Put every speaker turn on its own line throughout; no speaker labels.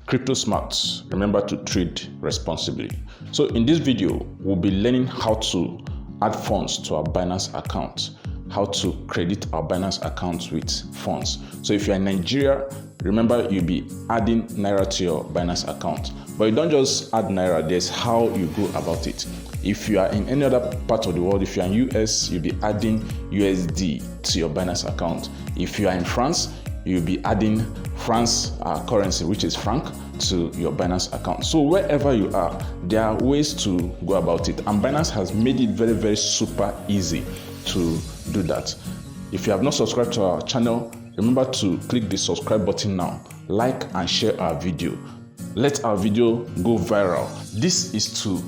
Crypto smart, remember to trade responsibly. So in this video, we'll be learning how to add funds to our Binance account, how to credit our Binance account with funds. So if you're in Nigeria, remember you'll be adding Naira to your Binance account. But you don't just add Naira, there's how you go about it. If you are in any other part of the world, if you're in US, you'll be adding USD to your Binance account. If you are in France, you'll be adding France currency, which is franc, to your Binance account. So wherever you are, there are ways to go about it. And Binance has made it very, very super easy to do that. If you have not subscribed to our channel, remember to click the subscribe button now, like and share our video. Let our video go viral. This is to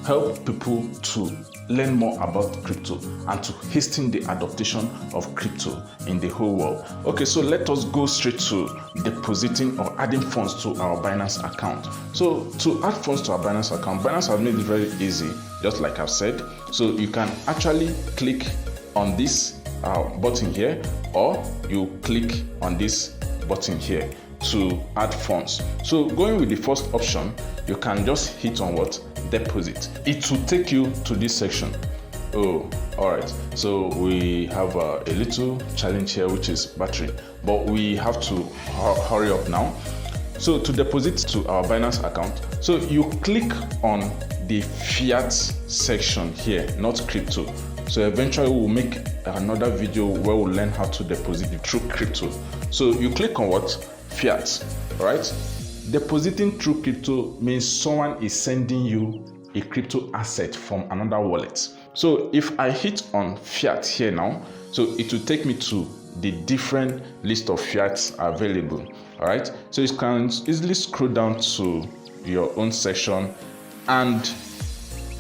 help people to learn more about crypto and to hasten the adoption of crypto in the whole world. Okay, so let us go straight to depositing or adding funds to our Binance account. So to add funds to our Binance account, Binance has made it very easy, just like I've said. So you can actually click on this button here, or you click on this button here to add funds. So going with the first option, you can just hit on what? Deposit. It will take you to this section. Oh, all right. So we have a little challenge here, which is battery, but we have to hurry up now. So to deposit to our Binance account, so you click on the fiat section here, not crypto. So eventually we'll make another video where we'll learn how to deposit through crypto. So you click on what? Fiat, right? Depositing through crypto means someone is sending you a crypto asset from another wallet. So if I hit on fiat here now, so it will take me to the different list of fiats available. All right, so you can easily scroll down to your own section and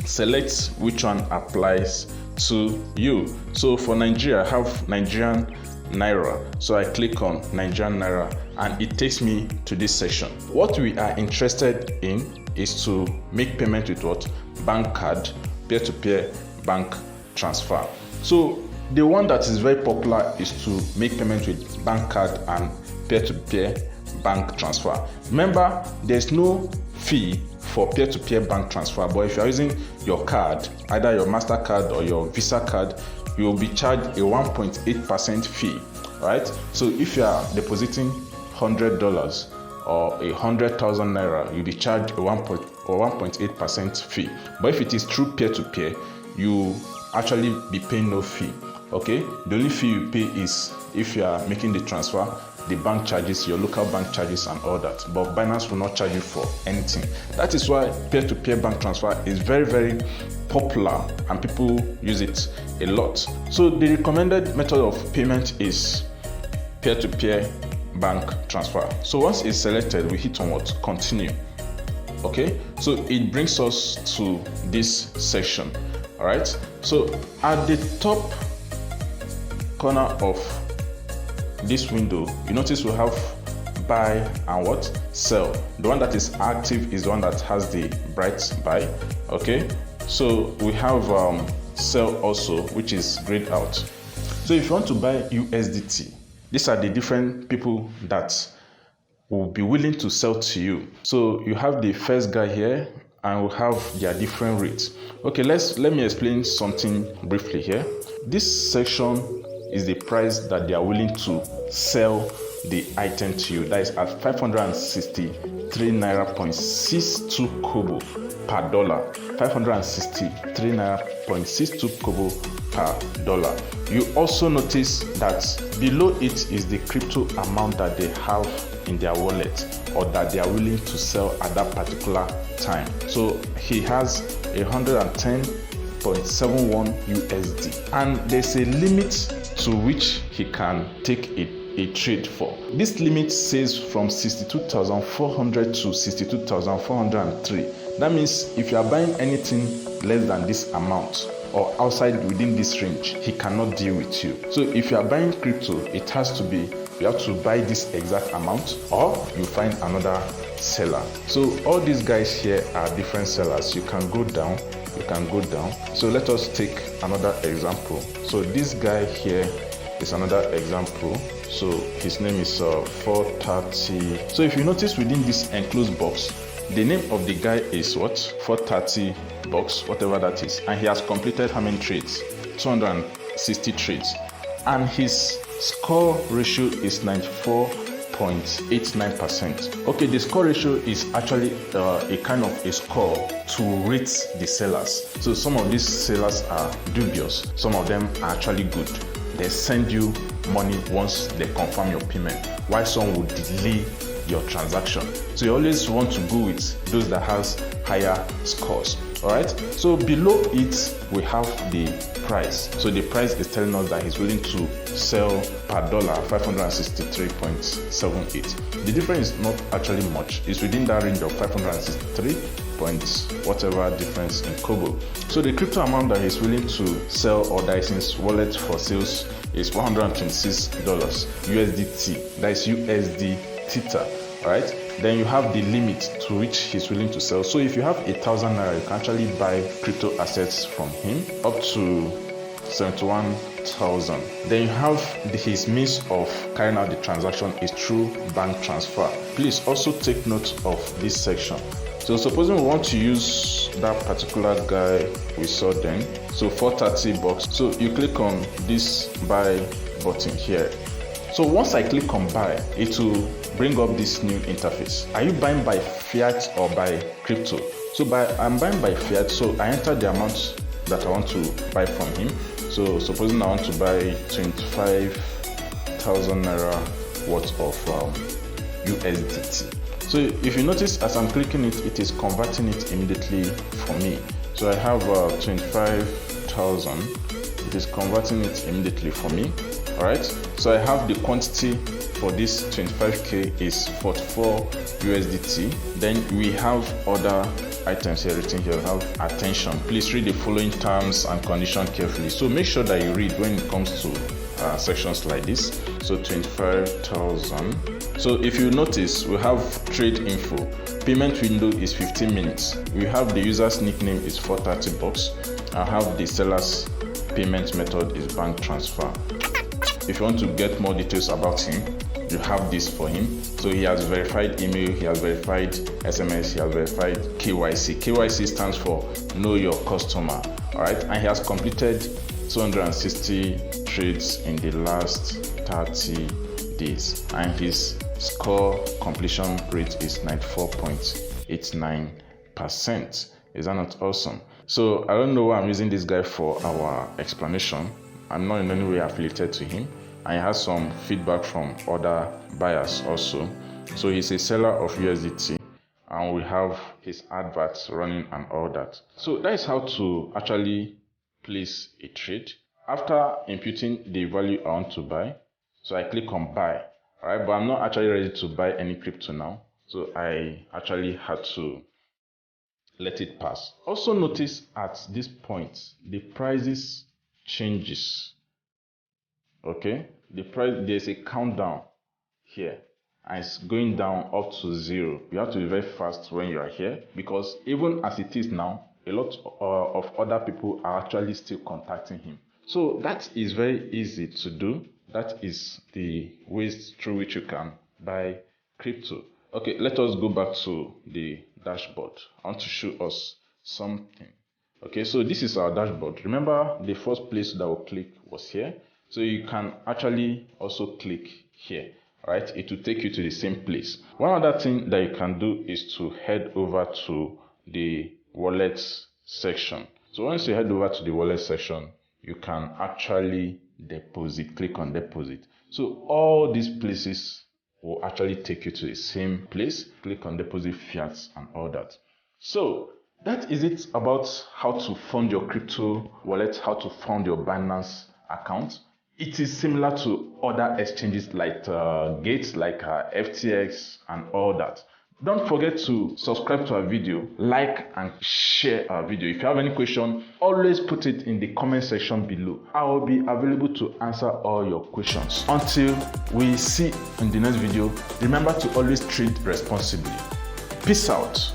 select which one applies to you. So for Nigeria, I have Nigerian Naira. So I click on Nigerian Naira and it takes me to this section. What we are interested in is to make payment with what? Bank card, peer-to-peer bank transfer. So the one that is very popular is to make payment with bank card and peer-to-peer bank transfer. Remember, there's no fee for peer-to-peer bank transfer, but if you're using your card, either your MasterCard or your Visa card, you will be charged a 1.8% fee, right? So if you are depositing $100 or 100,000 Naira, you'll be charged a 1.8% fee. But if it is through peer-to-peer, you actually be paying no fee, okay? The only fee you pay is if you are making the transfer, the bank charges, your local bank charges and all that, but Binance will not charge you for anything. That is why peer-to-peer bank transfer is very, very popular and people use it a lot. So the recommended method of payment is peer-to-peer bank transfer. So once it's selected, we hit on what? Continue. Okay, so it brings us to this section. All right, so at the top corner of this window, you notice we have buy and what? Sell. The one that is active is the one that has the bright buy. Okay, so we have sell also, which is grayed out. So if you want to buy USDT, these are the different people that will be willing to sell to you. So you have the first guy here and we'll have their different rates. Okay, let me explain something briefly here. This section is the price that they are willing to sell the item to you. That is at 563 Naira 0.62 kobo per dollar. 563 Naira 0.62 kobo per dollar. You also notice that below it is the crypto amount that they have in their wallet or that they are willing to sell at that particular time. So he has 110.71 USD and there's a limit to which he can take a trade for. This limit says from 62,400 to 62,403. That means if you are buying anything less than this amount or outside within this range, he cannot deal with you. So if you are buying crypto, it has to be, you have to buy this exact amount or you find another seller. So all these guys here are different sellers. You can go down. So let us take another example. So this guy here is another example. So his name is 430. So if you notice within this enclosed box, the name of the guy is what? 430 box, whatever that is. And he has completed how many trades? 260 trades. And his score ratio is 94.89%. Okay, the score ratio is actually a kind of a score to rate the sellers. So some of these sellers are dubious, some of them are actually good. They send you money once they confirm your payment, while some will delay your transaction. So you always want to go with those that has higher scores. All right, so below it we have the price. So the price is telling us that he's willing to sell per dollar 563.78. the difference is not actually much. It's within that range of 563 points, whatever difference in Kobo. So the crypto amount that he's willing to sell or that is in his wallet for sales is $126 USDT. That is USD Theta. All right, then you have the limit to which he's willing to sell. So if you have 1,000 naira, you can actually buy crypto assets from him up to 71,000. Then you have his means of carrying out the transaction is through bank transfer. Please also take note of this section. So supposing we want to use that particular guy we saw then, so 430 bucks. So you click on this buy button here. So once I click on buy, it will bring up this new interface. Are you buying by fiat or by crypto? So I'm buying by fiat, so I enter the amount that I want to buy from him. So supposing I want to buy 25,000 naira worth of USDT. So if you notice, as I'm clicking it, it is converting it immediately for me. So I have 25,000. It is converting it immediately for me. All right. So I have the quantity for this 25k is 44 USDT. Then we have other items here written here. We have attention. Please read the following terms and conditions carefully. So make sure that you read when it comes to sections like this. So 25,000. So if you notice, we have trade info. Payment window is 15 minutes. We have the user's nickname is 430 bucks. I have the seller's payment method is bank transfer. If you want to get more details about him, you have this for him. So he has verified email, he has verified SMS, he has verified KYC. KYC stands for Know Your Customer. All right, and he has completed 260 trades in the last 30 days, and his score completion rate is 94.89%. Is that not awesome? So I don't know why I'm using this guy for our explanation. I'm not in any way affiliated to him, and he has some feedback from other buyers also. So he's a seller of USDT, and we have his adverts running and all that. So that is how to actually place a trade. After imputing the value I want to buy, so I click on buy. All right, but I'm not actually ready to buy any crypto now, so I actually had to let it pass. Also notice at this point the prices changes. Okay, the price, there's a countdown here and it's going down up to 0. You have to be very fast when you are here, because even as it is now, a lot of other people are actually still contacting him. So that is very easy to do. That is the ways through which you can buy crypto. Okay, let us go back to the dashboard. I want to show us something. Okay, so this is our dashboard. Remember, the first place that we'll click was here. So you can actually also click here. All right, it will take you to the same place. One other thing that you can do is to head over to the wallets section. So once you head over to the wallet section, you can actually deposit. Click on deposit. So all these places will actually take you to the same place. Click on deposit fiat and all that. So that is it about how to fund your crypto wallet, how to fund your Binance account. It is similar to other exchanges like Gates, like FTX and all that. Don't forget to subscribe to our video, like and share our video. If you have any question, always put it in the comment section below. I will be available to answer all your questions. Until we see in the next video, remember to always trade responsibly. Peace out.